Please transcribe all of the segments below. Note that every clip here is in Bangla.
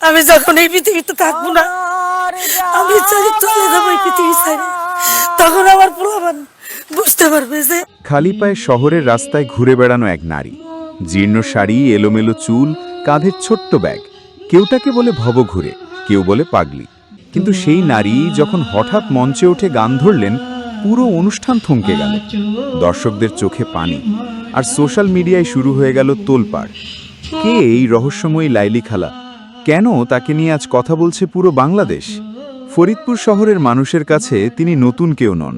আমি যখন এই পৃথিবীতে থাকবো না, আমি চলে যাবো এই পৃথিবী ছেড়ে, তখন আমার পোলাপান বুঝতে পারবে যে খালি পায়ে শহরের রাস্তায় ঘুরে বেড়ানো এক নারী, জীর্ণ শাড়ি, এলোমেলো চুল, কাঁধের ছোট্ট ব্যাগ। কেউ তাকে বলে ভবঘুরে, কেউ বলে পাগলি। কিন্তু সেই নারী যখন হঠাৎ মঞ্চে উঠে গান ধরলেন, পুরো অনুষ্ঠান থমকে গেল। দর্শকদের চোখে পানি, আর সোশ্যাল মিডিয়ায় শুরু হয়ে গেল তোলপাড়। কে এই রহস্যময়ী লাইলি খালা? কেন তাকে নিয়ে আজ কথা বলছে পুরো বাংলাদেশ? ফরিদপুর শহরের মানুষের কাছে তিনি নতুন কেউ নন।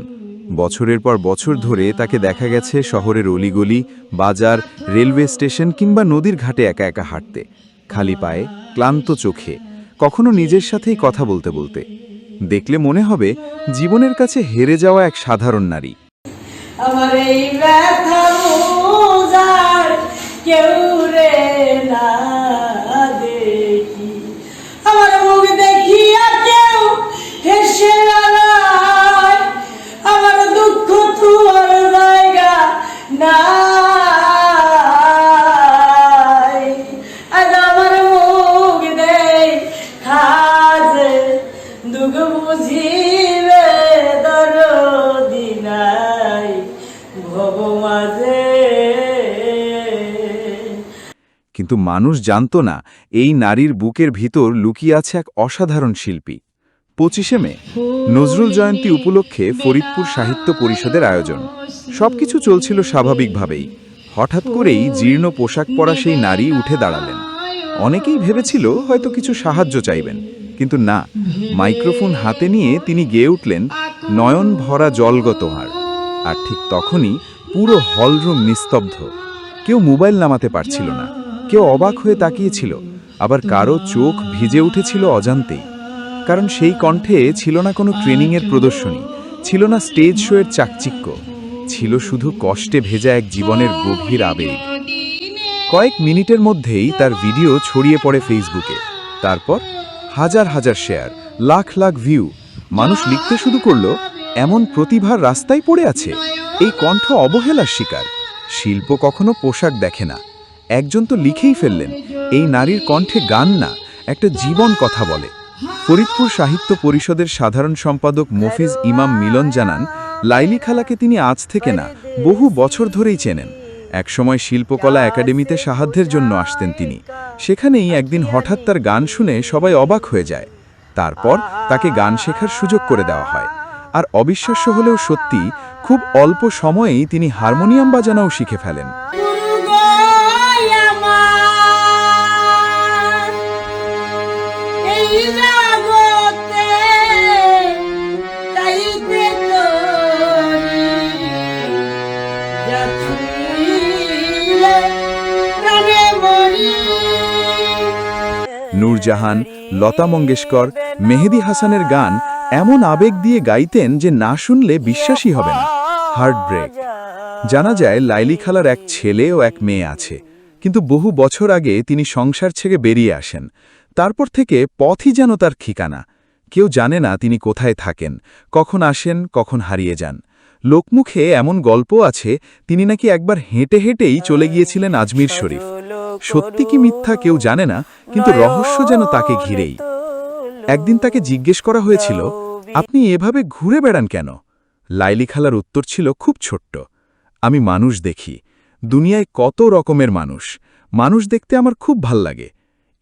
বছরের পর বছর ধরে তাকে দেখা গেছে শহরের অলিগলি, বাজার, রেলওয়ে স্টেশন কিংবা নদীর ঘাটে একা একা হাঁটতে, খালি পায়ে, ক্লান্ত চোখে, কখনো নিজের সাথেই কথা বলতে বলতে। দেখলে মনে হবে জীবনের কাছে হেরে যাওয়া এক সাধারণ নারী। আমার এই ব্যথা বোঝার কেউ রে না দেখি, আমার মুখ দেখিয়া কেউ হেসে দাঁড়ায়, আমার দুঃখ তোমার জায়গা নাই, আজ আমার মুখ দেই খাজে দুঃখ বুঝিবে দরদি নাই ভব মাঝে। কিন্তু মানুষ জানত না এই নারীর বুকের ভিতর লুকিয়ে আছে এক অসাধারণ শিল্পী। 25শে মে নজরুল জয়ন্তী উপলক্ষে ফরিদপুর সাহিত্য পরিষদের আয়োজন। সবকিছু চলছিল স্বাভাবিকভাবেই। হঠাৎ করেই জীর্ণ পোশাক পরা সেই নারী উঠে দাঁড়ালেন। অনেকেই ভেবেছিল হয়তো কিছু সাহায্য চাইবেন, কিন্তু না, মাইক্রোফোন হাতে নিয়ে তিনি গেয়ে উঠলেন, নয়ন ভরা জলগত হার। আর ঠিক তখনই পুরো হলরুম নিস্তব্ধ। কেউ মোবাইল নামাতে পারছিল না, কেউ অবাক হয়ে তাকিয়েছিল, আবার কারো চোখ ভিজে উঠেছিল অজান্তেই। কারণ সেই কণ্ঠে ছিল না কোনো ট্রেনিংয়ের প্রদর্শনী, ছিল না স্টেজ শোয়ের চাকচিক্য, ছিল শুধু কষ্টে ভেজা এক জীবনের গভীর আবেগ। কয়েক মিনিটের মধ্যেই তার ভিডিও ছড়িয়ে পড়ে ফেসবুকে। তারপর হাজার হাজার শেয়ার, লাখ লাখ ভিউ। মানুষ লিখতে শুরু করলো, এমন প্রতিভার রাস্তায় পড়ে আছে, এই কণ্ঠ অবহেলার শিকার। শিল্প কখনো পোশাক দেখে না। একজন তো লিখেই ফেললেন, এই নারীর কণ্ঠে গান না, একটা জীবন কথা বলে। ফরিদপুর সাহিত্য পরিষদের সাধারণ সম্পাদক মফিজ ইমাম মিলন জানান, লাইলি খালাকে তিনি আজ থেকে না, বহু বছর ধরেই চেনেন। একসময় শিল্পকলা একাডেমিতে সাহায্যের জন্য আসতেন তিনি। সেখানেই একদিন হঠাৎ তার গান শুনে সবাই অবাক হয়ে যায়। তারপর তাকে গান শেখার সুযোগ করে দেওয়া হয়। আর অবিশ্বাস্য হলেও সত্যি, খুব অল্প সময়েই তিনি হারমোনিয়াম বাজানোও শিখে ফেলেন। নূরজাহান, লতা মঙ্গেশকর, মেহেদি হাসানের গান এমন আবেগ দিয়ে গাইতেন যে না শুনলে বিশ্বাসই হবে না। হার্টব্রেক। জানা যায় লাইলি খালার এক ছেলে ও এক মেয়ে আছে, কিন্তু বহু বছর আগে তিনি সংসার ছেড়ে বেরিয়ে আসেন। তারপর থেকে পথই যেন তার ঠিকানা। কেউ জানে না তিনি কোথায় থাকেন, কখন আসেন, কখন হারিয়ে যান। লোকমুখে এমন গল্প আছে তিনি নাকি একবার হেঁটে হেঁটেই চলে গিয়েছিলেন আজমির শরীফ। সত্যি কি মিথ্যা কেউ জানে না, কিন্তু রহস্য যেন তাকে ঘিরেই। একদিন তাকে জিজ্ঞেস করা হয়েছিল, আপনি এভাবে ঘুরে বেড়ান কেন? লাইলি খালার উত্তর ছিল খুব ছোট্ট, আমি মানুষ দেখি। দুনিয়ায় কত রকমের মানুষ, মানুষ দেখতে আমার খুব ভাল লাগে।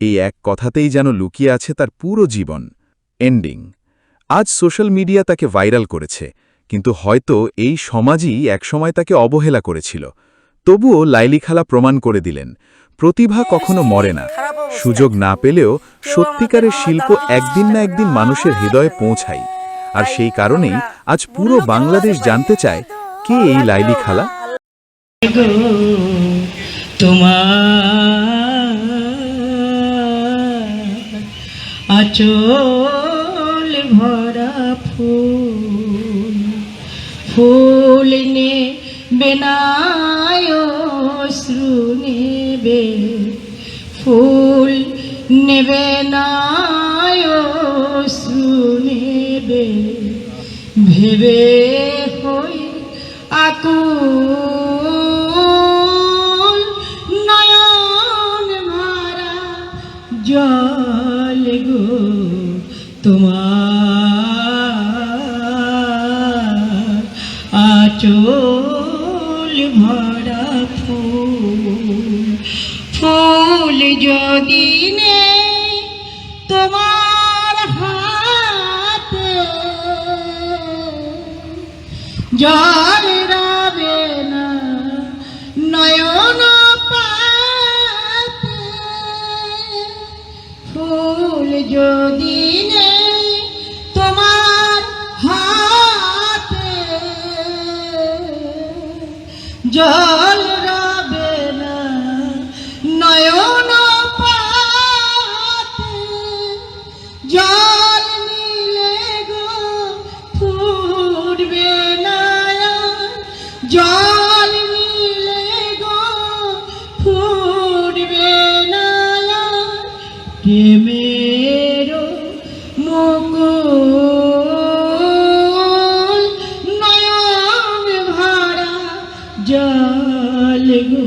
এই এক কথাতেই যেন লুকিয়ে আছে তার পুরো জীবন। এন্ডিং। আজ সোশ্যাল মিডিয়া তাকে ভাইরাল করেছে, কিন্তু হয়তো এই সমাজই একসময় তাকে অবহেলা করেছিল। তবুও লাইলি খালা প্রমাণ করে দিলেন, প্রতিভা কখনো মরে না। সুযোগ না পেলেও সত্যিকারের শিল্প একদিন না একদিন মানুষের হৃদয়ে পৌঁছায়। আর সেই কারণেই আজ পুরো বাংলাদেশ জানতে চায়, কে এই লাইলি খালা। তোমার আঁচল ভরা ফুল, ফুল নেবে না অশ্রু নেবে, ফুল নেবে না অশ্রু নেবে, ভেবে হই আকুল নয়ন ভরা জল। জল গো তোমার আঁচল ভরা ফুল ফুল যদি নেই তোমার হাতে জল রবে না নয়ন পাতে ফুল যদি নেই তোমার হাতে জল রবে না নয়ন পাতে জল নিলে গো ফুটবে না জল নিলে গো ফুটবে না প্রেমের মুকুল নয়ন ভরা জল গো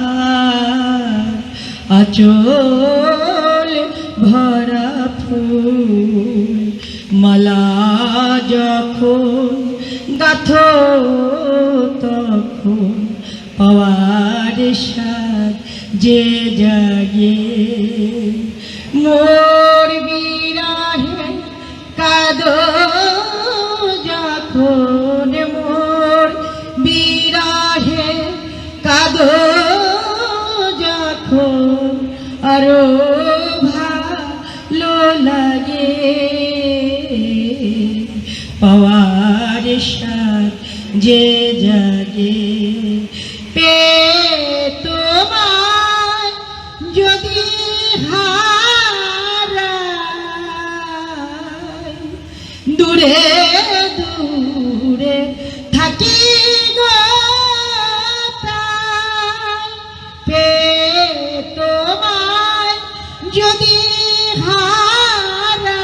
তোমার আঁচল ভরা ফুল মালা যখন গাথো তখন পাওয়ার সাথ যে জাগে মোর বিরাহে কাঁদো যখন মোর বিরাহে কাঁদো যখন আরো ভালো লাগে পাওয়ার সাথ যে জাগে পে তোমায় যদি হারাই দূরে দূরে থাকি গো তাই পে তোমায় যদি হারাই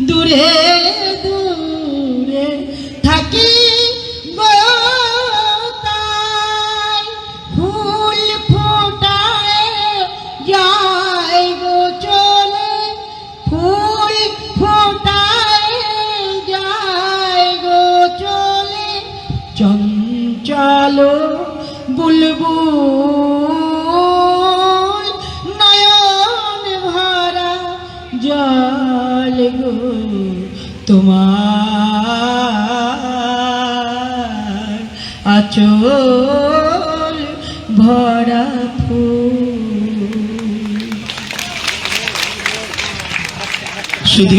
দূরে দূরে থাকি গো তাই ফুল ফোটায় যায় গো চলে ফুল ফোটায় যায় গো চলে চঞ্চল বুলবুল নয়ন ভরা জল গো তোমার আঁচল ভরা ফুল শুধু